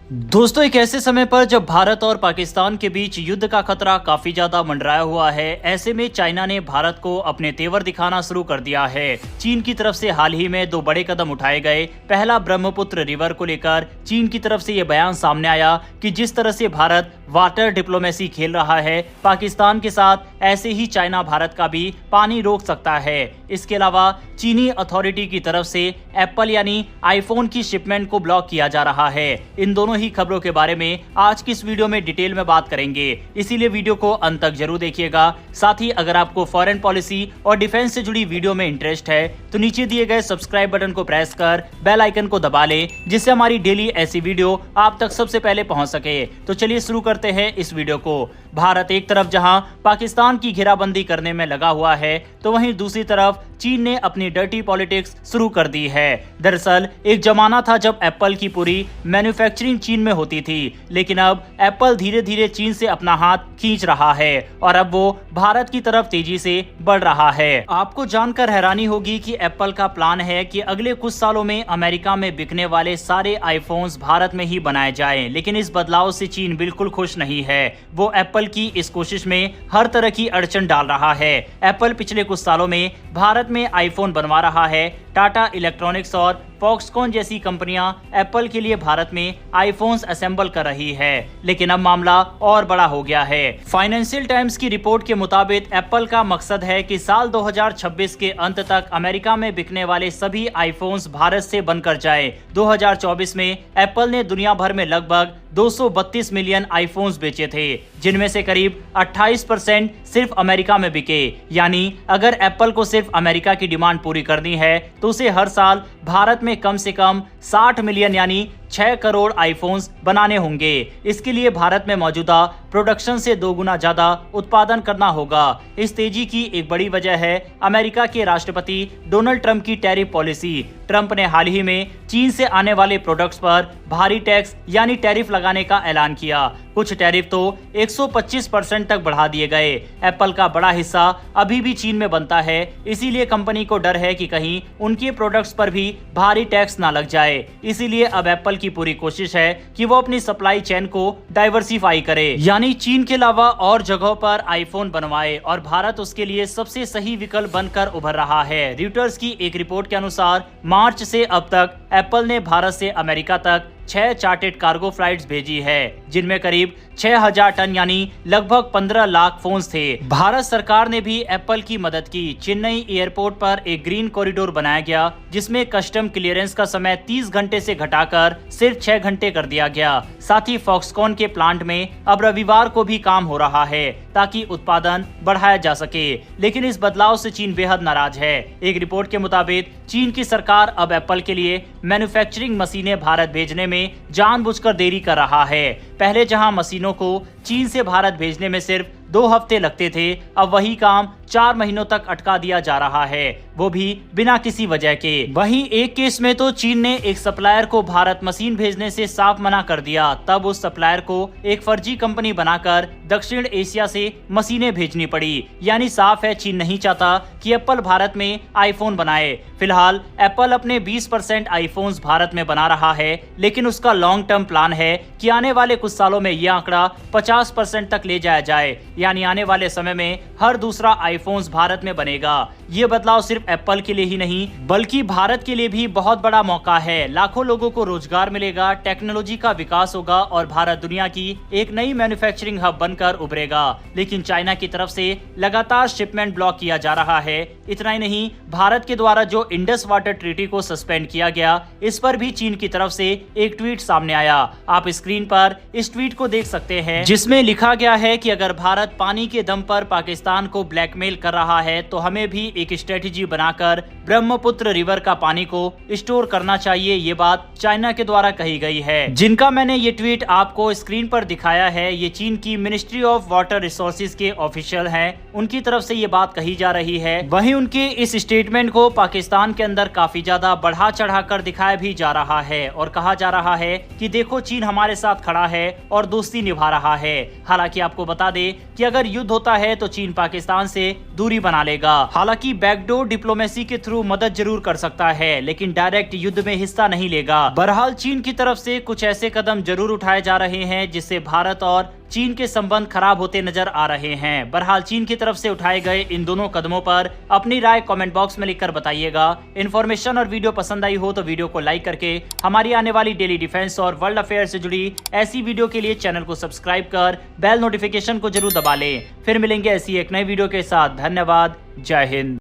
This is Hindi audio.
दोस्तों, एक ऐसे समय पर जब भारत और पाकिस्तान के बीच युद्ध का खतरा काफी ज्यादा मंडराया हुआ है, ऐसे में चाइना ने भारत को अपने तेवर दिखाना शुरू कर दिया है। चीन की तरफ से हाल ही में दो बड़े कदम उठाए गए। पहला, ब्रह्मपुत्र रिवर को लेकर चीन की तरफ से यह बयान सामने आया कि जिस तरह से भारत वाटर डिप्लोमेसी खेल रहा है पाकिस्तान के साथ, ऐसे ही चाइना भारत का भी पानी रोक सकता है। इसके अलावा चीनी अथॉरिटी की तरफ से एप्पल यानी आईफोन की शिपमेंट को ब्लॉक किया जा रहा है। इन दोनों ही खबरों के बारे में आज की इस वीडियो में डिटेल में बात करेंगे, इसीलिए वीडियो को अंत तक जरूर देखिएगा। साथ ही अगर आपको फॉरेन पॉलिसी और डिफेंस से जुड़ी वीडियो में इंटरेस्ट है तो नीचे दिए गए सब्सक्राइब बटन को प्रेस कर बेल आइकन को दबा लें, जिससे हमारी डेली ऐसी वीडियो आप तक सबसे पहले पहुंच सके। तो चलिए शुरू करते हैं इस वीडियो को। भारत एक तरफ जहां पाकिस्तान की घेराबंदी करने में लगा हुआ है, तो वहीं दूसरी तरफ चीन ने अपनी डर्टी पॉलिटिक्स शुरू कर दी है। दरअसल एक जमाना था जब एप्पल की पूरी मैन्युफैक्चरिंग चीन में होती थी, लेकिन अब एप्पल धीरे धीरे चीन से अपना हाथ खींच रहा है और अब वो भारत की तरफ तेजी से बढ़ रहा है। आपको जानकर हैरानी होगी कि एप्पल का प्लान है कि अगले कुछ सालों में अमेरिका में बिकने वाले सारे आईफोन्स भारत में ही बनाए जाएं, लेकिन इस बदलाव से चीन बिल्कुल खुश नहीं है। वो एप्पल की इस कोशिश में हर तरह की अड़चन डाल रहा है। एप्पल पिछले कुछ सालों में भारत में आईफोन बनवा रहा है। टाटा इलेक्ट्रॉनिक्स और फॉक्सकॉन जैसी कंपनियां एप्पल के लिए भारत में आईफोन्स असेंबल कर रही है, लेकिन अब मामला और बड़ा हो गया है। फाइनेंशियल टाइम्स की रिपोर्ट के मुताबिक एप्पल का मकसद है कि साल 2026 के अंत तक अमेरिका में बिकने वाले सभी आईफोन्स भारत से बनकर जाए। 2024 में एप्पल ने दुनिया भर में लगभग 232 मिलियन आईफोन्स बेचे थे, जिनमें से करीब 28% सिर्फ अमेरिका में बिके। यानी अगर एप्पल को सिर्फ अमेरिका की डिमांड पूरी करनी है तो उसे हर साल भारत में कम से कम 60 मिलियन यानी 6 करोड़ आईफोन्स बनाने होंगे। इसके लिए भारत में मौजूदा प्रोडक्शन से 2 गुना ज्यादा उत्पादन करना होगा। इस तेजी की एक बड़ी वजह है अमेरिका के राष्ट्रपति डोनाल्ड ट्रंप की टैरिफ पॉलिसी। ट्रंप ने हाल ही में चीन से आने वाले प्रोडक्ट्स पर भारी टैक्स यानी टैरिफ लगाने का ऐलान किया। कुछ टैरिफ तो 125% तक बढ़ा दिए गए। एप्पल का बड़ा हिस्सा अभी भी चीन में बनता है, इसीलिए कंपनी को डर है कि कहीं उनके प्रोडक्ट्स पर भी भारी टैक्स ना लग जाए। इसीलिए अब एप्पल की पूरी कोशिश है कि वो अपनी सप्लाई चेन को डाइवर्सिफाई करे, यानी चीन के अलावा और जगहों पर आईफोन बनवाए, और भारत उसके लिए सबसे सही विकल्प बनकर उभर रहा है। रॉयटर्स की एक रिपोर्ट के अनुसार मार्च से अब तक एप्पल ने भारत से अमेरिका तक 6 चार्टेड कार्गो फ्लाइट्स भेजी है, जिनमें करीब 6000 टन यानी लगभग 15 लाख फोन्स थे। भारत सरकार ने भी एप्पल की मदद की। चेन्नई एयरपोर्ट पर एक ग्रीन कॉरिडोर बनाया गया, जिसमें कस्टम क्लियरेंस का समय 30 घंटे से घटाकर सिर्फ 6 घंटे कर दिया गया। साथ ही फॉक्सकॉन के प्लांट में अब रविवार को भी काम हो रहा है ताकि उत्पादन बढ़ाया जा सके, लेकिन इस बदलाव से चीन बेहद नाराज है। एक रिपोर्ट के मुताबिक चीन की सरकार अब एप्पल के लिए मैन्युफैक्चरिंग मशीनें भारत भेजने में जानबूझकर देरी कर रहा है। पहले जहां मशीनों को चीन से भारत भेजने में सिर्फ 2 हफ्ते लगते थे, अब वही काम 4 महीनों तक अटका दिया जा रहा है, वो भी बिना किसी वजह के। वहीं एक केस में तो चीन ने एक सप्लायर को भारत मशीन भेजने से साफ मना कर दिया। तब उस सप्लायर को एक फर्जी कंपनी बनाकर दक्षिण एशिया से मशीनें भेजनी पड़ी। यानी साफ है, चीन नहीं चाहता कि एप्पल भारत में आईफोन बनाए। फिलहाल एप्पल अपने 20% आईफोन्स भारत में बना रहा है, लेकिन उसका लॉन्ग टर्म प्लान है कि आने वाले कुछ सालों में यह आंकड़ा 50% तक ले जाया जाए, यानी आने वाले समय में हर दूसरा आईफोन्स भारत में बनेगा। ये बदलाव सिर्फ एप्पल के लिए ही नहीं बल्कि भारत के लिए भी बहुत बड़ा मौका है। लाखों लोगों को रोजगार मिलेगा, टेक्नोलॉजी का विकास होगा और भारत दुनिया की एक नई मैन्युफैक्चरिंग हब बनकर उभरेगा। लेकिन चाइना की तरफ से लगातार शिपमेंट ब्लॉक किया जा रहा है। इतना ही नहीं, भारत के द्वारा जो इंडस वाटर ट्रीटी को सस्पेंड किया गया, इस पर भी चीन की तरफ से एक ट्वीट सामने आया। आप स्क्रीन पर इस ट्वीट को देख सकते हैं, जिसमें लिखा गया है कि अगर भारत पानी के दम पर पाकिस्तान को ब्लैकमेल कर रहा है तो हमें भी एक स्ट्रेटेजी बनाकर ब्रह्मपुत्र रिवर का पानी को स्टोर करना चाहिए। ये बात चाइना के द्वारा कही गई है। जिनका मैंने ये ट्वीट आपको स्क्रीन पर दिखाया है, ये चीन की मिनिस्ट्री ऑफ वाटर रिसोर्सेज के ऑफिशियल हैं। उनकी तरफ से ये बात कही जा रही है। वहीं उनके इस स्टेटमेंट को पाकिस्तान के अंदर काफी ज्यादा बढ़ा चढ़ाकर दिखाया भी जा रहा है और कहा जा रहा है कि देखो, चीन हमारे साथ खड़ा है और दोस्ती निभा रहा है। हालांकि आपको बता दें, कि अगर युद्ध होता है तो चीन पाकिस्तान से दूरी बना लेगा। हालांकि बैकडोर डिप्लोमेसी के थ्रू मदद जरूर कर सकता है, लेकिन डायरेक्ट युद्ध में हिस्सा नहीं लेगा। बहरहाल चीन की तरफ से कुछ ऐसे कदम जरूर उठाए जा रहे हैं जिससे भारत और चीन के संबंध खराब होते नजर आ रहे हैं। बहरहाल चीन की तरफ से उठाए गए इन दोनों कदमों पर अपनी राय कमेंट बॉक्स में लिखकर बताइएगा। इन्फॉर्मेशन और वीडियो पसंद आई हो तो वीडियो को लाइक करके हमारी आने वाली डेली डिफेंस और वर्ल्ड अफेयर से जुड़ी ऐसी वीडियो के लिए चैनल को सब्सक्राइब कर बेल नोटिफिकेशन को जरूर दबा लें। फिर मिलेंगे ऐसी एक नई वीडियो के साथ। धन्यवाद। जय हिंद।